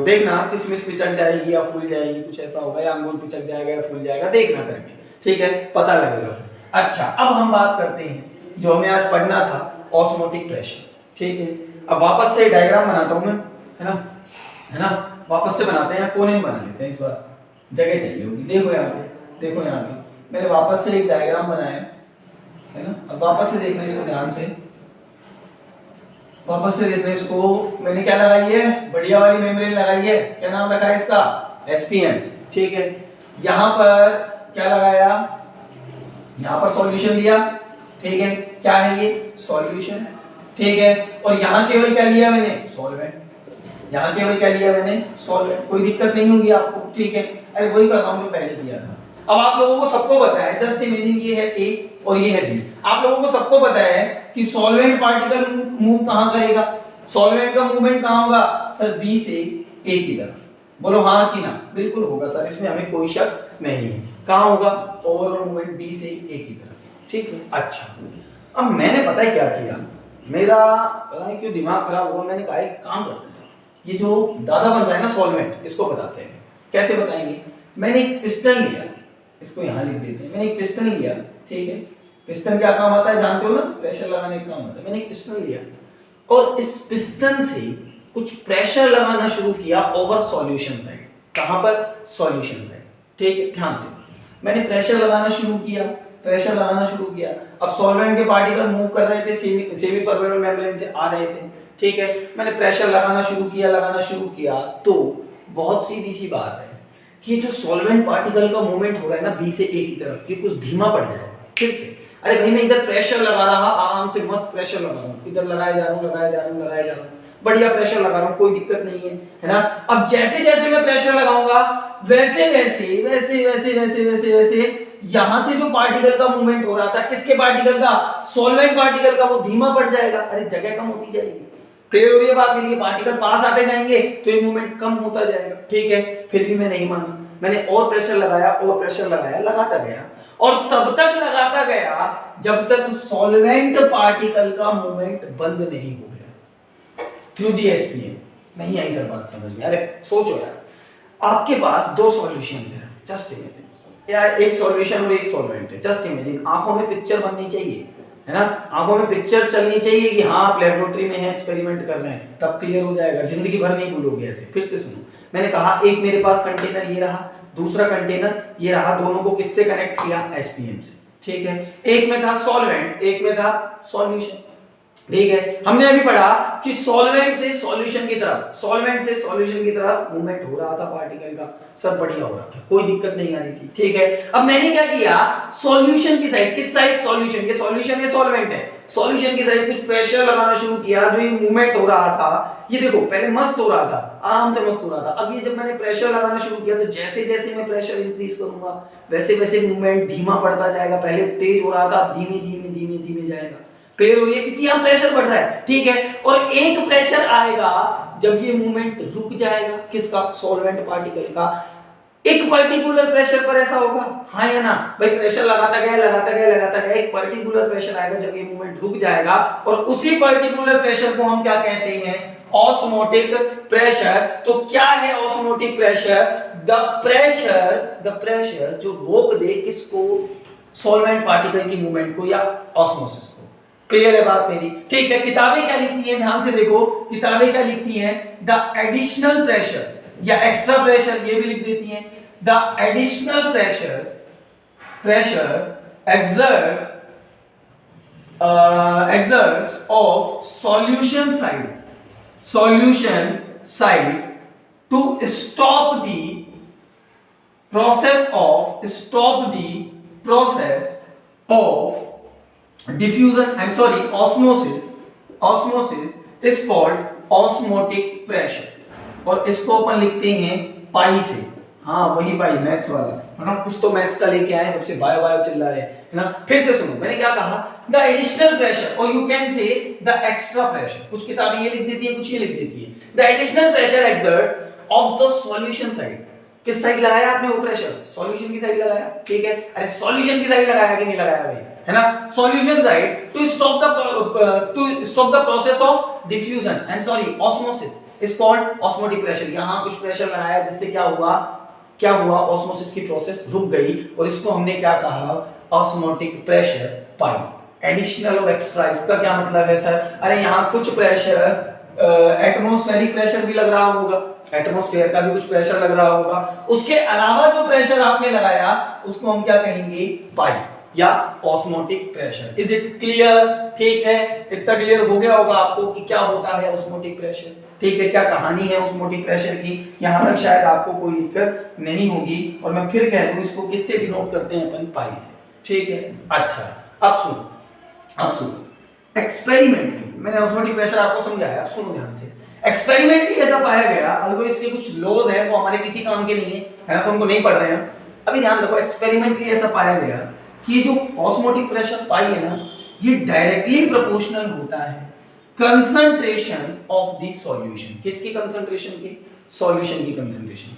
देखना किशमिश पिचक जाएगी या फूल जाएगी, कुछ ऐसा होगा, या अंगूर पिचक जाएगा या फूल जाएगा, देखना करके, ठीक है, पता लगेगा। अच्छा, अब हम बात करते हैं जो हमें आज पढ़ना था, ऑस्मोटिक प्रेशर, ठीक है। अब वापस से डायग्राम बनाता हूं मैं, है ना, वापस से बनाते हैं, कोने में बना लेते हैं, इस बार जगह चाहिए होगी। देखो यहाँ पे, देखो यहाँ पे मैंने वापस से एक डायग्राम बनाया है ना। अब वापस से देखना इसको ध्यान से, वापस से देखना इसको, मैंने क्या लगाई है, बढ़िया वाली मेम्ब्रेन लगाई है, क्या नाम रखा है इसका, एसपीएम, ठीक है। यहाँ पर क्या लगाया, यहाँ पर सॉल्यूशन लिया, ठीक है, क्या है ये, सॉल्यूशन, ठीक है, और यहाँ केवल क्या लिया मैंने, सॉल्वेंट, यहाँ केवल क्या लिया मैंने, सॉल्वेंट, कोई दिक्कत नहीं होगी आपको, ठीक है। अरे वही कर रहा हूँ जो पहले किया था। अब आप लोगों को सबको पता है, जस्ट इमेजिन ये है ए और ये है बी, आप लोगों को सबको पता है कि सॉल्वेंट पार्टिकल मूव कहां करेगा, सॉल्वेंट का मूवमेंट कहां होगा सर, बी से ए की तरफ, बोलो हाँ कि ना, बिल्कुल होगा सर, इसमें हमें कोई शक नहीं है, कहां होगा, ओवरऑल मूवमेंट बी से ए की तरफ, ठीक है। अच्छा, अब मैंने पता है क्या किया, मेरा पता नहीं क्यों दिमाग खराब हुआ, मैंने कहा एक काम करते हैं, ये जो दादा बन रहा है ना सॉल्वेंट, इसको बताते हैं, कैसे बताएंगे। मैंने एक पिस्टन लिया, इसको यहाँ लिख देते हैं, मैंने एक पिस्टन लिया, ठीक है, पिस्टन क्या काम आता है जानते हो ना, प्रेशर लगाने का काम आता है। मैंने एक पिस्टन लिया और इस पिस्टन से कुछ प्रेशर लगाना शुरू किया ओवर सॉल्यूशन साइड, कहां पर, सॉल्यूशन साइड, ठीक है, ध्यान से मैंने प्रेशर लगाना शुरू किया, प्रेशर लगाना शुरू किया। अब सॉल्वेंट के पार्टिकल मूव कर रहे थे, सेमी परमेबल मेम्ब्रेन से आ रहे थे, ठीक है, मैंने प्रेशर लगाना शुरू किया, तो बहुत सीधी सी बात है कि जो सॉल्वेंट पार्टिकल का मूवमेंट हो रहा है ना बी से ए की तरफ, ये कुछ धीमा पड़ जाएगा फिर से। अरे भाई मैं इधर प्रेशर लगा रहा, आराम से मस्त प्रेशर लगा रहा हूँ, इधर लगाया जा रहा हूँ, बढ़िया प्रेशर लगा रहा हूँ, कोई दिक्कत नहीं है ना। अब जैसे जैसे मैं प्रेशर लगाऊंगा वैसे वैसे यहां से जो पार्टिकल का मूवमेंट हो रहा था, किसके पार्टिकल का, सॉल्वेंट पार्टिकल का, वो धीमा पड़ जाएगा, अरे जगह कम होती जाएगी। क्लियर हो रही है बात मेरी, पार्टिकल पास आते जाएंगे तो ये मूवमेंट कम होता जाएगा, ठीक है। फिर भी मैं नहीं माना, मैंने और प्रेशर लगाया, लगाता गया, और तब तक लगाता गया जब तक सॉल्वेंट पार्टिकल का मूवमेंट बंद नहीं हो गया थ्रू दी एसपीएम। नहीं आई सर बात समझ में, अरे सोचो यार, आपके पास दो सॉल्यूशंस हैं, जस्ट इमेजिन, या एक सॉल्यूशन और एक सॉल्वेंट है, जस्ट इमेजिन, आंखों में पिक्चर बननी चाहिए, है ना, आंखों में पिक्चर चलनी चाहिए कि हाँ आप लेबोरेटरी में हैं, एक्सपेरिमेंट कर रहे हैं, तब क्लियर हो जाएगा, जिंदगी भर नहीं भूलोगे ऐसे। फिर से सुनो, मैंने कहा एक मेरे पास कंटेनर ये रहा, दूसरा कंटेनर ये रहा, दोनों को किससे कनेक्ट किया, एसपीएम से, ठीक है। एक में था सॉल्वेंट, एक में था सॉल्यूशन, ठीक है। हमने अभी पढ़ा कि सॉल्वेंट से सॉल्यूशन की तरफ मूवमेंट हो रहा था पार्टिकल का, सब बढ़िया हो रहा था, कोई दिक्कत नहीं आ रही थी, ठीक है। अब मैंने क्या किया, सॉल्यूशन की साइड, किस साइड, सॉल्यूशन, ये सॉल्यूशन है सॉल्वेंट है, सॉल्यूशन की साइड कुछ प्रेशर लगाना शुरू किया, जो ये मूवमेंट हो रहा था, ये देखो पहले मस्त हो रहा था, आराम से मस्त हो रहा था। अब ये जब मैंने प्रेशर लगाना शुरू किया तो जैसे जैसे मैं प्रेशर इंक्रीज करूंगा वैसे वैसे मूवमेंट धीमा पड़ता जाएगा, पहले तेज हो रहा था, धीमे धीमे जाएगा। क्लियर हो रही है, क्योंकि यहाँ प्रेशर बढ़ रहा है, ठीक है। और एक प्रेशर आएगा जब ये मूवमेंट रुक जाएगा, किसका, सॉल्वेंट पार्टिकल का, एक पर्टिकुलर प्रेशर पर ऐसा होगा, हाँ या ना भाई, प्रेशर लगाता गया, एक पर्टिकुलर प्रेशर आएगा जब ये मूवमेंट रुक जाएगा, और उसी पर्टिकुलर प्रेशर को हम क्या कहते हैं, ऑस्मोटिक प्रेशर। तो क्या है ऑस्मोटिक प्रेशर, द प्रेशर जो रोक दे किसको, सॉल्वेंट पार्टिकल की मूवमेंट को या ऑस्मोसिस को। क्लियर है बात मेरी, ठीक है। किताबें क्या लिखती हैं, ध्यान से देखो, किताबें क्या लिखती हैं, द एडिशनल प्रेशर या एक्स्ट्रा प्रेशर, ये भी लिख देती हैं, the additional pressure exerts of solution side to stop the process of diffusion, osmosis is called osmotic pressure, और इसको अपन लिखते हैं पाई से, हाँ वही पाई, मैथ्स वाला है ना, कुछ तो मैथ्स का लेके आए जब से बायो चल रहा है ना। फिर से सुनो, मैंने क्या कहा, द एडिशनल प्रेशर, और you can say the extra pressure, कुछ किताबें ये लिख देती है, कुछ ये लिख देती है, the additional pressure exert of the solution side, किस साइड लगाया आपने वो प्रेशर? सॉल्यूशन की साइड लगाया, ठीक है। अरे सॉल्यूशन की साइड लगाया कि नहीं लगाया भाई, है ना? Solution side to stop the process of diffusion, I am sorry, osmosis is called osmotic pressure. यहां कुछ प्रेशर लगाया जिससे क्या हुआ, ऑस्मोसिस की प्रोसेस रुक गई और इसको हमने क्या कहा, ऑस्मोटिक प्रेशर पाई। एडिशनल और एक्स्ट्रा, इसका क्या मतलब है सर? अरे यहाँ कुछ प्रेशर एटमॉस्फेरिक प्रेशर भी लग रहा होगा, एटमॉस्फेयर का भी कुछ प्रेशर लग रहा होगा, उसके अलावा जो प्रेशर आपने लगाया उसको हम क्या कहेंगे, पाई या osmotic pressure. Is it clear? ठीक है, इतना क्लियर हो गया होगा आपको कि क्या होता है ऑस्मोटिक प्रेशर, ठीक है, क्या कहानी है ऑस्मोटिक प्रेशर की। यहां तक शायद आपको कोई दिक्कत नहीं होगी। और मैं फिर कह दूं, इसको किससे डिनोट करते हैं अपन? पाई से, ठीक है। अच्छा, अब सुनो एक्सपेरिमेंटली मैंने ऑस्मोटिक प्रेशर आपको समझाया, अब सुनो ध्यान से। एक्सपेरिमेंटली ऐसा पाया गया, अगर इसके कुछ लॉज है वो हमारे किसी काम के नहीं है ना, तो उनको नहीं पढ़ रहे हैं। अभी ध्यान रखो, एक्सपेरिमेंटली ऐसा पाया गया कि जो ऑस्मोटिक प्रेशर पाई है ना, ये डायरेक्टली प्रोपोर्शनल होता है कंसंट्रेशन ऑफ द सॉल्यूशन। किसकी कंसंट्रेशन की? सॉल्यूशन की कंसंट्रेशन।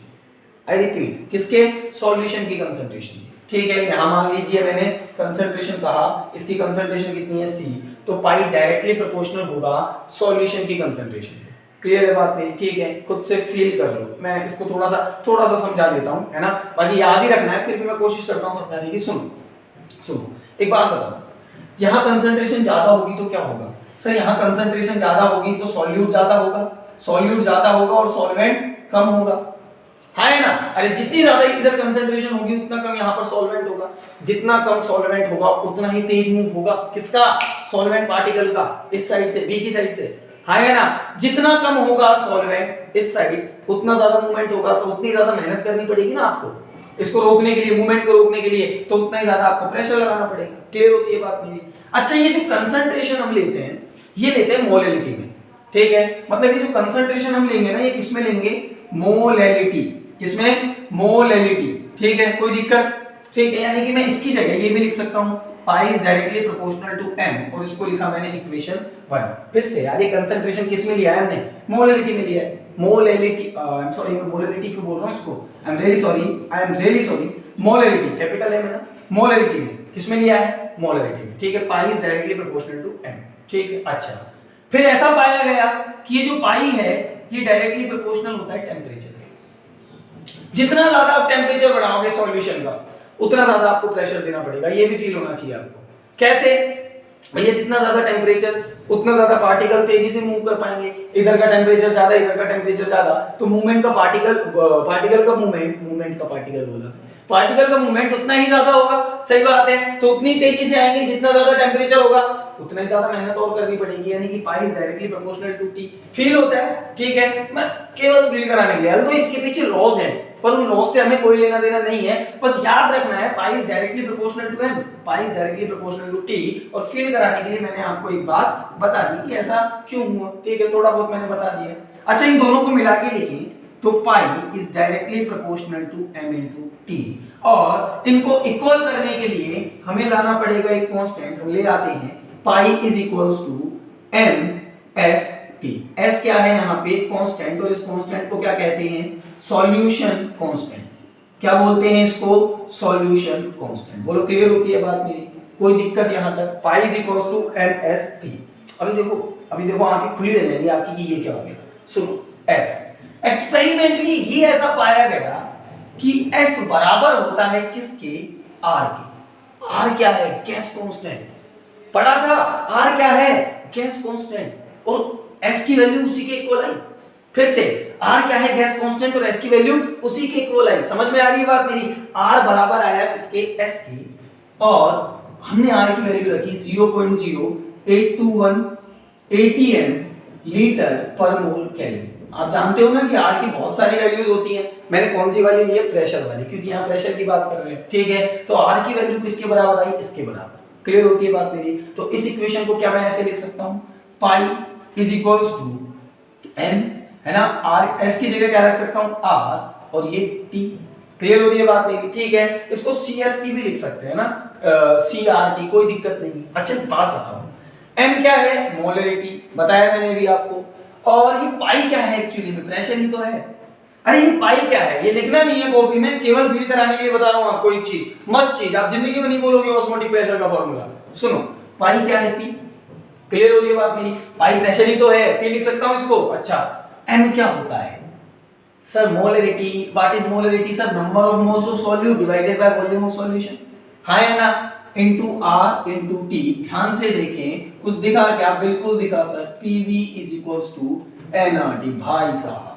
आई रिपीट, किसके? सॉल्यूशन की कंसंट्रेशन। ठीक है, यहां मान लीजिए मैंने कंसंट्रेशन कहा, इसकी कंसंट्रेशन कितनी है, C, तो पाई डायरेक्टली प्रोपोर्शनल होगा सॉल्यूशन की कंसंट्रेशन। क्लियर है बात मेरी? ठीक है, खुद से फील कर लो, मैं इसको थोड़ा सा समझा देता हूं, है ना, बाकी याद ही रखना है, फिर भी मैं कोशिश करता हूं समझाने की। सुनो एक बात बताओ, यहां कंसंट्रेशन ज्यादा होगी तो क्या होगा सर? यहां कंसंट्रेशन ज्यादा होगी तो सॉल्यूट ज्यादा होगा और सॉल्वेंट कम होगा, है ना? अरे जितनी ज्यादा इधर कंसंट्रेशन होगी उतना कम यहाँ पर सॉल्वेंट होगा, जितना कम सॉल्वेंट होगा उतना ही तेज मूव होगा। किसका? सॉल्वेंट पार्टिकल का, इस साइड से, बी की साइड से, है ना? जितना कम होगा सॉल्वेंट इस साइड, उतना ज्यादा मूवमेंट होगा, तो उतनी ज्यादा मेहनत करनी पड़ेगी ना आपको इसको रोकने के लिए, मूवमेंट को रोकने के लिए, तो उतना ही ज्यादा आपको प्रेशर लगाना पड़ेगा। क्लियर होती है बात मेरी? अच्छा, ये जो कंसंट्रेशन हम लेते हैं, ये लेते हैं मोलैलिटी में, ठीक है। मतलब ये जो कंसंट्रेशन हम लेंगे ना, ये किसमें लेंगे? मोलैलिटी। किसमें? मोलैलिटी, ठीक है, कोई दिक्कत? ठीक है, यानी कि मैं इसकी जगह ये भी लिख सकता हूं, pi is directly proportional to m, और इसको लिखा मैंने इक्वेशन 1। फिर से यार, ये कंसंट्रेशन किस में लिया है हमने? मोलैलिटी में लिया है। मोलैलिटी, आई एम सॉरी, मैं मोलैलिटी क्यों बोल रहा हूं इसको, I am really sorry, molality capital है मेरा, मोलैलिटी में किसमें लिया है? मोलैलिटी में, ठीक है। Pi is directly proportional to m, ठीक है। अच्छा, फिर ऐसा पाया गया कि ये जो पाई है ये डायरेक्टली प्रोपोर्शनल होता है टेंपरेचर के। जितना ज्यादा आप टेंपरेचर बढ़ाओगे सॉल्यूशन का, उतना ज्यादा आपको प्रेशर देना पड़ेगा। ये भी फील होना चाहिए आपको। कैसे भैया? जितना ज्यादा टेंपरेचर उतना ज्यादा पार्टिकल तेजी से मूव कर पाएंगे। इधर का टेंपरेचर ज्यादा, इधर का टेंपरेचर ज्यादा, तो मूवमेंट का पार्टिकल का मूवमेंट उतना ही ज्यादा होगा। सही बात है, तो उतनी तेजी से आएंगे, जितना ज्यादा टेंपरेचर होगा उतना ही ज्यादा मेहनत और करनी पड़ेगी, यानी कि pi is directly proportional to T। Feel होता है? ठीक है, मैं केवल फील कराने के लिए, तो इसके पीछे लॉज है, पर उन लॉज से हमें कोई लेना देना नहीं है, बस याद रखना है pi is directly proportional to m, pi is directly proportional to T। और फील कराने के लिए मैंने आपको एक बात बता दी कि ऐसा क्यों हुआ, ठीक है, थोड़ा बहुत मैंने बता दिया। अच्छा, इन दोनों को मिला के लिखिए, तो pi is directly proportional to m into T, और इनको इक्वल करने के लिए हमें लाना पड़ेगा एक कांस्टेंट, हम ले आते हैं, pi is equals to m s T। s क्या है यहाँ पे? कांस्टेंट, और इस कांस्टेंट को क्या कहते हैं? Solution constant. क्या बोलते हैं इसको? Solution constant. बोलो, क्लियर होती है बात मेरी? कोई दिक्कत यहाँ तक? Pi is equals to m s T। अभी देखो आंखें खुली रह जाएंगी आपकी कि ये क्या हो गया। सुनो, s एक्सपेरिमेंटली ही ऐसा पाया गया कि S बराबर होता है किसके? R के। R क्या है? Gas constant. पढ़ा था, R क्या है? गैस कांस्टेंट, और S की वैल्यू उसी के इक्वल आई। फिर से, R क्या है? गैस कांस्टेंट, और S की वैल्यू उसी के इक्वल आई। समझ में आ रही है बात मेरी? R बराबर आया किसके? S की, और हमने R की वैल्यू रखी 0.0821 ATM लीटर पर मोल केल्विन। आप जानते हो ना कि R की बहुत सारी वैल्यूज होती हैं, मैंने कौन सी वाली ली है? प्रेशर वाली, क्योंकि यहाँ प्रेशर की बात कर रहे हैं, ठीक है। तो R की वैल्यू किसके बराबर आई? इसके बराबर। क्लियर होती है बात मेरी? तो इस इक्वेशन को क्या मैं ऐसे लिख सकता हूँ, pi is equals to m, है ना, R, S की जगह क्या रख सकता हूँ? R, और ये T। क्लियर हो रही है बात मेरी? ठीक है, इसको CST भी लिख सकते हैं ना, CRT, कोई दिक्कत नहीं। अच्छा, बात बताओ, m क्या है? मोलैरिटी, बताया मैंने भी आपको, और ये पाई क्या है? एक्चुअली में प्रेशर ही तो है। अरे ये पाई क्या है, ये लिखना नहीं है कॉपी में, केवल फील कराने के लिए बता रहा हूं आपको। एक चीज मस्त चीज, आप जिंदगी में नहीं बोलोगे ऑस्मोटिक प्रेशर का फॉर्मूला। सुनो, पाई क्या है, पी। क्लियर हो रही है बात मेरी? पाई प्रेशर ही तो है, पी लिख सकता हूं इसको। अच्छा, एम क्या होता है sir? Molarity. What is molarity sir? Number of moles of solute divided by volume of solution. हाँ या ना? Into R into T. ध्यान से देखें, कुछ दिखा क्या? बिल्कुल दिखा sir. PV is equals to NRT. भाई साहब,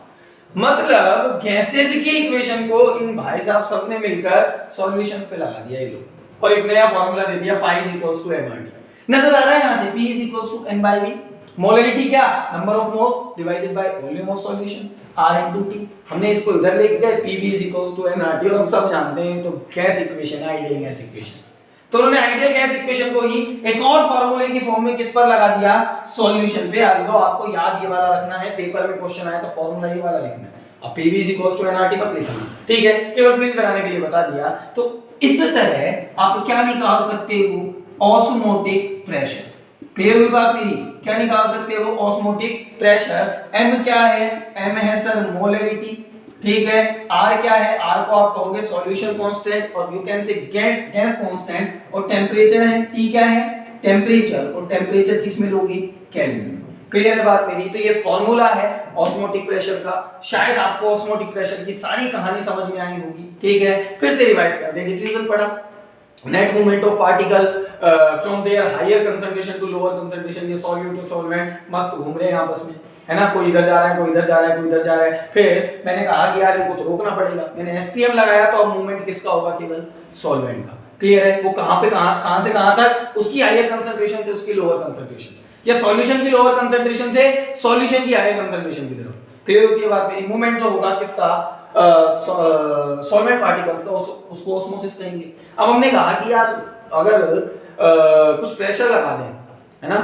मतलब गैसेस की इक्वेशन को इन भाई साहब सबने मिलकर सॉल्यूशंस पे लगा दिया ये लोग, और एक नया फार्मूला दे दिया, pi is equals to NRT. नजर आ रहा है यहां से? P is equals to N by V. Molarity क्या? Number of moles divided by volume of solution, R into T. हमने इसको इधर लेके गए, PV is equals to NRT, और हम सब जानते हैं तो gas equation, ideal gas equation. तो उन्होंने आइडियल गैस इक्वेशन को ही एक और फार्मूले की फॉर्म में किस पर लगा दिया? सॉल्यूशन पे। तो आपको याद ये वाला रखना है, पेपर में क्वेश्चन आया तो फार्मूला ये वाला लिखना है। अब PV is equals to NRT मत लिखना, ठीक है, केवल फिल कराने के लिए बता दिया। तो इस तरह आप क्या निकाल सकते हो? Osmotic pressure. क्लियर हुई बात मेरी? क्या निकाल सकते हो? Osmotic pressure. एम क्या है? एम है सर मोलरिटी, ठीक है। आर क्या है? आर को आप कहोगे सॉल्यूशन कांस्टेंट, और you can say gas constant. और टेम्परेचर है, टी क्या है? टेम्परेचर। और टेम्परेचर किस में लोगे? केल्विन में। क्लियर है बात मेरी? तो ये फॉर्मूला है ऑस्मोटिक प्रेशर का। शायद आपको ऑस्मोटिक प्रेशर की सारी कहानी समझ में आई होगी, ठीक है। फिर से रिवाइज कर दे। डिफ्यूजन पढ़ा, net movement of particle from their higher concentration to lower concentration. ये सॉल्यूट और सॉल्वेंट मस्त घूम रहे हैं आपस में, है ना, कोई इधर जा रहा है, कोई इधर जा रहा है, कोई इधर जा रहा है। फिर मैंने कहा कि यार इनको तो रोकना पड़ेगा, मैंने एसपीएम लगाया, तो अब मूवमेंट किसका होगा? केवल सॉल्वेंट का। क्लियर है? वो कहां पे कहां से कहां तक? उसकी हायर कंसंट्रेशन से उसकी लोअर कंसंट्रेशन, या सॉल्यूशन की लोअर कंसंट्रेशन से सॉल्यूशन की हायर कंसंट्रेशन की तरफ। क्लियर होती है बात मेरी? मूवमेंट तो होगा किसका? सॉल्वेंट पार्टिकल्स का, उसको ऑस्मोसिस कहेंगे। अब हमने कहा कि यार अगर कुछ प्रेशर लगा दें, है ना,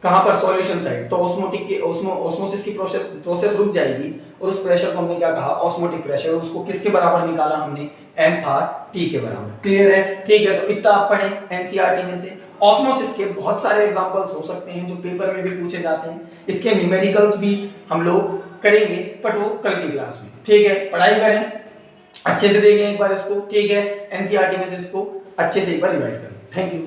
कहां पर? सॉल्यूशन साइड, तो ऑस्मोटिक की ऑस्मोसिस की प्रोसेस रुक जाएगी, और उस प्रेशर को हमने क्या कहा? Osmotic pressure. उसको किसके बराबर निकाला हमने? MRT के बराबर। क्लियर है? ठीक है, तो इतना आप पढ़ें एनसीईआरटी में से। ऑस्मोसिस के बहुत सारे एग्जांपल्स हो सकते हैं जो पेपर में भी पूछे जाते हैं, इसके न्यूमेरिकल्स भी हम लोग करेंगे, बट वो कल की क्लास में, ठीक है। पढ़ाई करें, अच्छे से देख लें एक बार इसको, ठीक है। एनसीईआरटी में से इसको अच्छे से एक बार रिवाइज करें। Thank you.